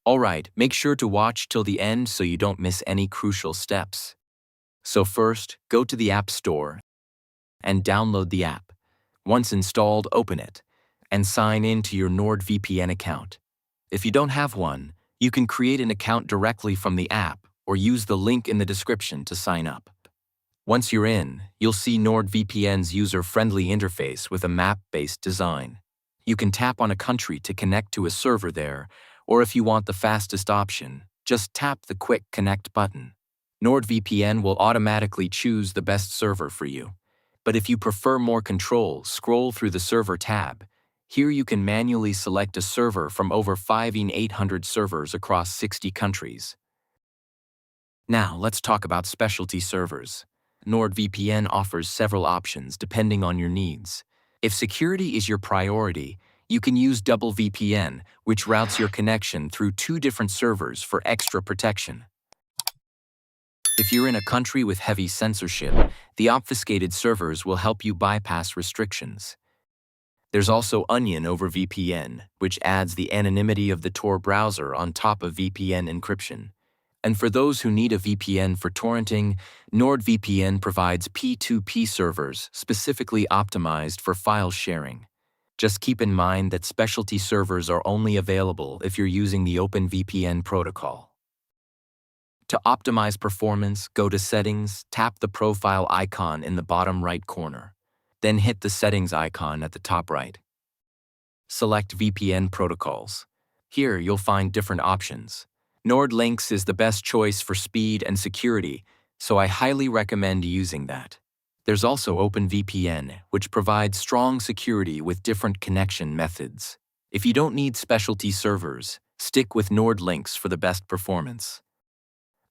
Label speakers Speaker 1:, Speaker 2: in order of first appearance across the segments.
Speaker 1: Alright, make sure to watch till the end so you don't miss any crucial steps. So first, go to the App Store and download the app. Once installed, open it and sign in to your NordVPN account. If you don't have one, you can create an account directly from the app or use the link in the description to sign up. Once you're in, you'll see NordVPN's user-friendly interface with a map-based design. You can tap on a country to connect to a server there, or if you want the fastest option, just tap the Quick Connect button. NordVPN will automatically choose the best server for you. But if you prefer more control, scroll through the Server tab. Here you can manually select a server from over 5,800 servers across 60 countries. Now, let's talk about specialty servers. NordVPN offers several options depending on your needs. If security is your priority, you can use Double VPN, which routes your connection through 2 different servers for extra protection. If you're in a country with heavy censorship, the obfuscated servers will help you bypass restrictions. There's also Onion over VPN, which adds the anonymity of the Tor browser on top of VPN encryption. And for those who need a VPN for torrenting, NordVPN provides P2P servers specifically optimized for file sharing. Just keep in mind that specialty servers are only available if you're using the OpenVPN protocol. To optimize performance, go to Settings, tap the profile icon in the bottom right corner. Then hit the Settings icon at the top right. Select VPN protocols. Here you'll find different options. NordLynx is the best choice for speed and security, so I highly recommend using that. There's also OpenVPN, which provides strong security with different connection methods. If you don't need specialty servers, stick with NordLynx for the best performance.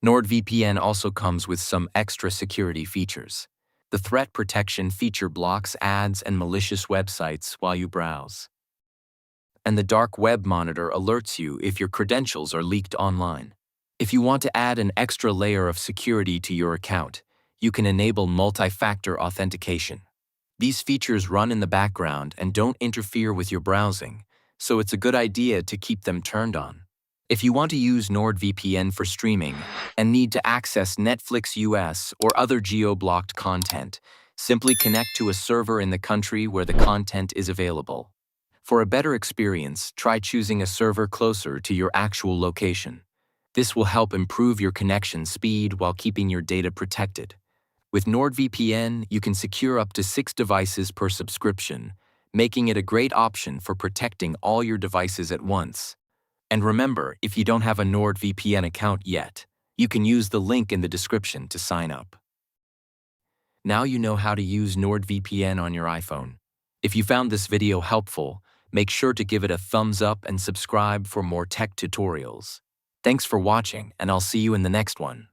Speaker 1: NordVPN also comes with some extra security features. The threat protection feature blocks ads and malicious websites while you browse. And the dark web monitor alerts you if your credentials are leaked online. If you want to add an extra layer of security to your account, you can enable multi-factor authentication. These features run in the background and don't interfere with your browsing, so it's a good idea to keep them turned on. If you want to use NordVPN for streaming and need to access Netflix US or other geo-blocked content, simply connect to a server in the country where the content is available. For a better experience, try choosing a server closer to your actual location. This will help improve your connection speed while keeping your data protected. With NordVPN, you can secure up to 6 devices per subscription, making it a great option for protecting all your devices at once. And remember, if you don't have a NordVPN account yet, you can use the link in the description to sign up. Now you know how to use NordVPN on your iPhone. If you found this video helpful, make sure to give it a thumbs up and subscribe for more tech tutorials. Thanks for watching, and I'll see you in the next one.